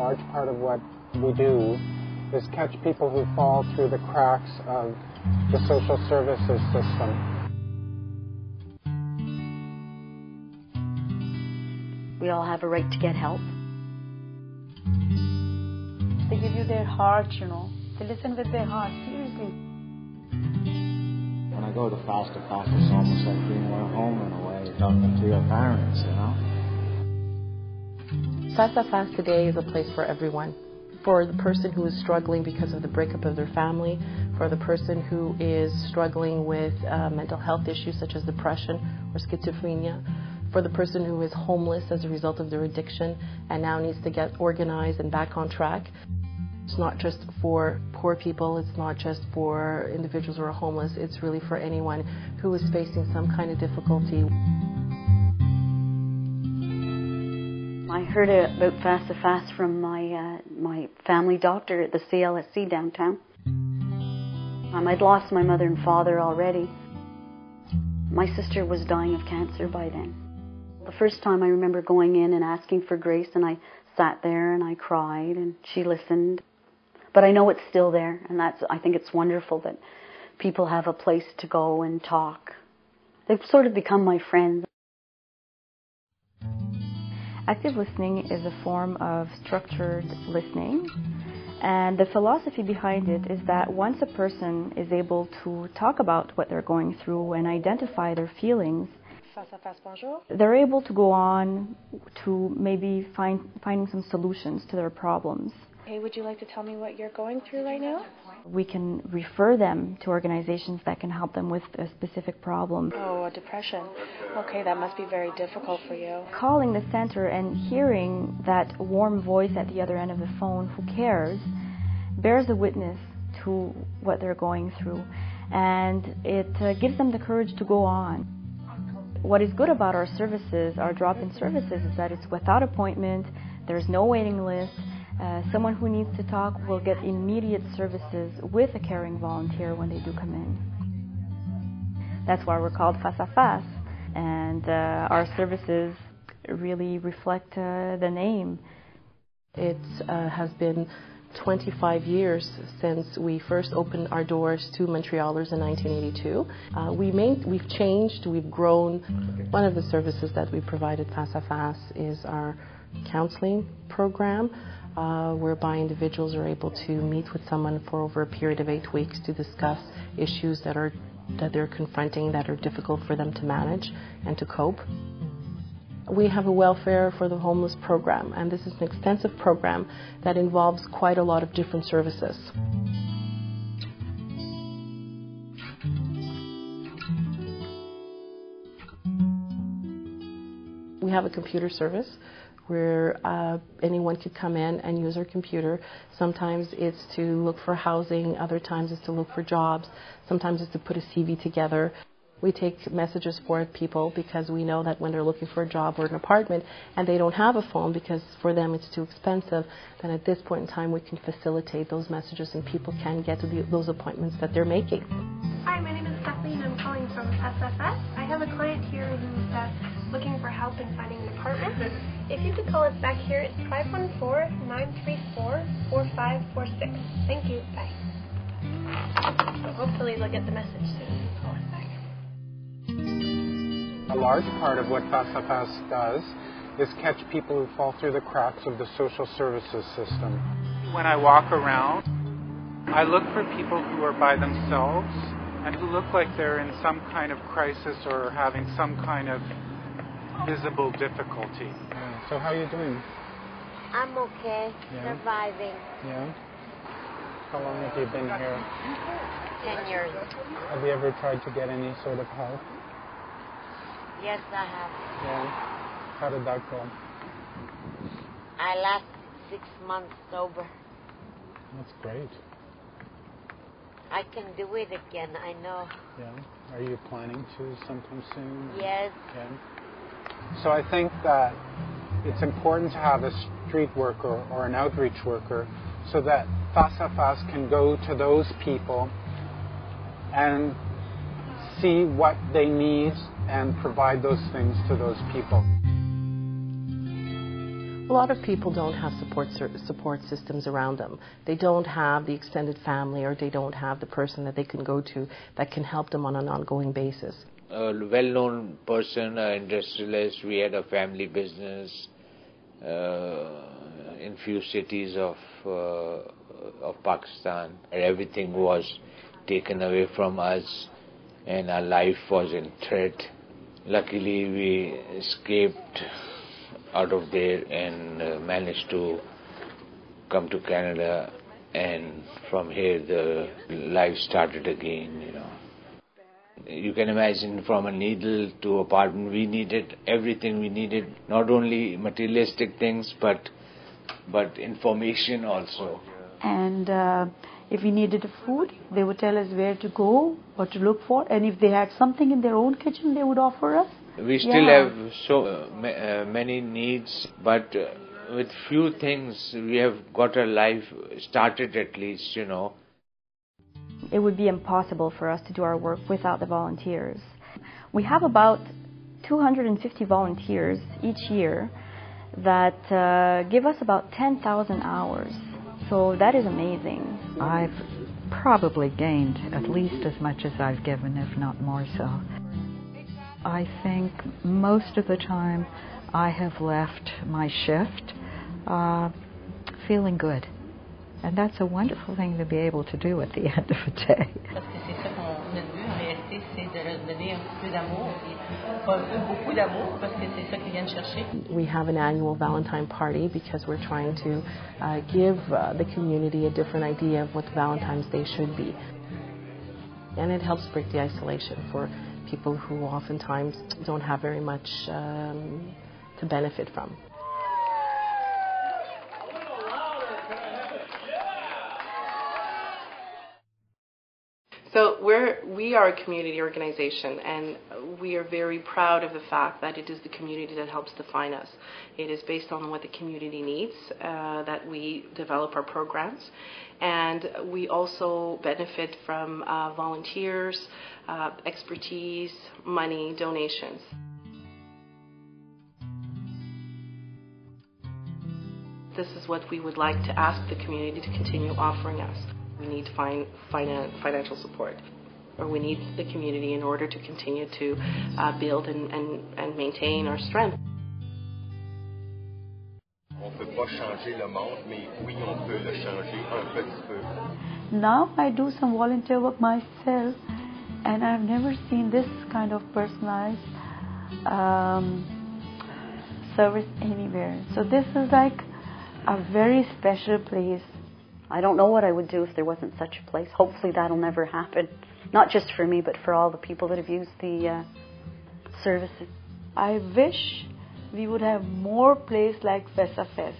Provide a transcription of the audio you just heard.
large part of what we do is catch people who fall through the cracks of the social services system. We all have a right to get help. They give you their heart, you know. They listen with their heart, seriously. When I go to Fast to Fast, it's almost like being at home in a way, talking to your parents, you know. Fast to Fast today is a place for everyone. For the person who is struggling because of the breakup of their family, for the person who is struggling with mental health issues such as depression or schizophrenia, for the person who is homeless as a result of their addiction and now needs to get organized and back on track. It's not just for poor people, it's not just for individuals who are homeless, it's really for anyone who is facing some kind of difficulty. I heard about Fast to Fast from my family doctor at the CLSC downtown. I'd lost my mother and father already. My sister was dying of cancer by then. The first time I remember going in and asking for grace, and I sat there and I cried and she listened. But I know it's still there, and I think it's wonderful that people have a place to go and talk. They've sort of become my friends. Active listening is a form of structured listening, and the philosophy behind it is that once a person is able to talk about what they're going through and identify their feelings, they're able to go on to maybe finding some solutions to their problems. Hey, would you like to tell me what you're going through right now? We can refer them to organizations that can help them with a specific problem. Oh, depression. Okay, that must be very difficult for you. Calling the center and hearing that warm voice at the other end of the phone who cares bears a witness to what they're going through, and it gives them the courage to go on. What is good about our services, our drop-in services, is that it's without appointment, there's no waiting list. Someone who needs to talk will get immediate services with a caring volunteer when they do come in. That's why we're called Face à Face, and our services really reflect the name. It has been 25 years since we first opened our doors to Montrealers in 1982. We've changed, we've grown. One of the services that we provide at Face à Face is our counseling program, whereby individuals are able to meet with someone for over a period of 8 weeks to discuss issues that they're confronting that are difficult for them to manage and to cope. We have a welfare for the homeless program, and this is an extensive program that involves quite a lot of different services. We have a computer service where anyone could come in and use our computer. Sometimes it's to look for housing, other times it's to look for jobs, sometimes it's to put a CV together. We take messages for people because we know that when they're looking for a job or an apartment and they don't have a phone because for them it's too expensive, then at this point in time we can facilitate those messages and people can get to those appointments that they're making. Hi, my name is Kathleen. I'm calling from SFS. I have a client here who's looking for help in finding an apartment. If you could call us back here, it's 514-934-4546. Thank you. Bye. So hopefully they'll get the message soon. Call us back. A large part of what Face à Face does is catch people who fall through the cracks of the social services system. When I walk around, I look for people who are by themselves and who look like they're in some kind of crisis or having some kind of visible difficulty. Yeah. So how are you doing? I'm okay, surviving. Yeah? How long have you been here? 10 years. Have you ever tried to get any sort of help? Yes, I have. Yeah? How did that go? I last 6 months sober. That's great. I can do it again, I know. Yeah? Are you planning to sometime soon? Yes. Yeah. So I think that it's important to have a street worker or an outreach worker so that Face à Face can go to those people and see what they need and provide those things to those people. A lot of people don't have support systems around them. They don't have the extended family, or they don't have the person that they can go to that can help them on an ongoing basis. A well-known person, an industrialist. We had a family business in few cities of Pakistan. Everything was taken away from us, and our life was in threat. Luckily, we escaped out of there and managed to come to Canada, and from here the life started again, you know. You can imagine, from a needle to apartment, we needed everything. We needed not only materialistic things, but information also. And if we needed food, they would tell us where to go, what to look for, and if they had something in their own kitchen, they would offer us. We still have so many needs, but with few things we have got our life started, at least, you know. It would be impossible for us to do our work without the volunteers. We have about 250 volunteers each year that give us about 10,000 hours. So that is amazing. I've probably gained at least as much as I've given, if not more so. I think most of the time I have left my shift feeling good. And that's a wonderful thing to be able to do at the end of a day. We have an annual Valentine party because we're trying to give the community a different idea of what Valentine's Day should be. And it helps break the isolation for people who oftentimes don't have very much to benefit from. So we are a community organization, and we are very proud of the fact that it is the community that helps define us. It is based on what the community needs that we develop our programs, and we also benefit from volunteers, expertise, money, donations. This is what we would like to ask the community to continue offering us. We need to find financial support, or we need the community in order to continue to build and maintain our strength. On peut pas changer le monde, mais oui, on peut le changer un petit peu. Now I do some volunteer work myself, and I've never seen this kind of personalized service anywhere. So this is like a very special place. I don't know what I would do if there wasn't such a place. Hopefully that'll never happen. Not just for me, but for all the people that have used the services. I wish we would have more places like Fessa Fest.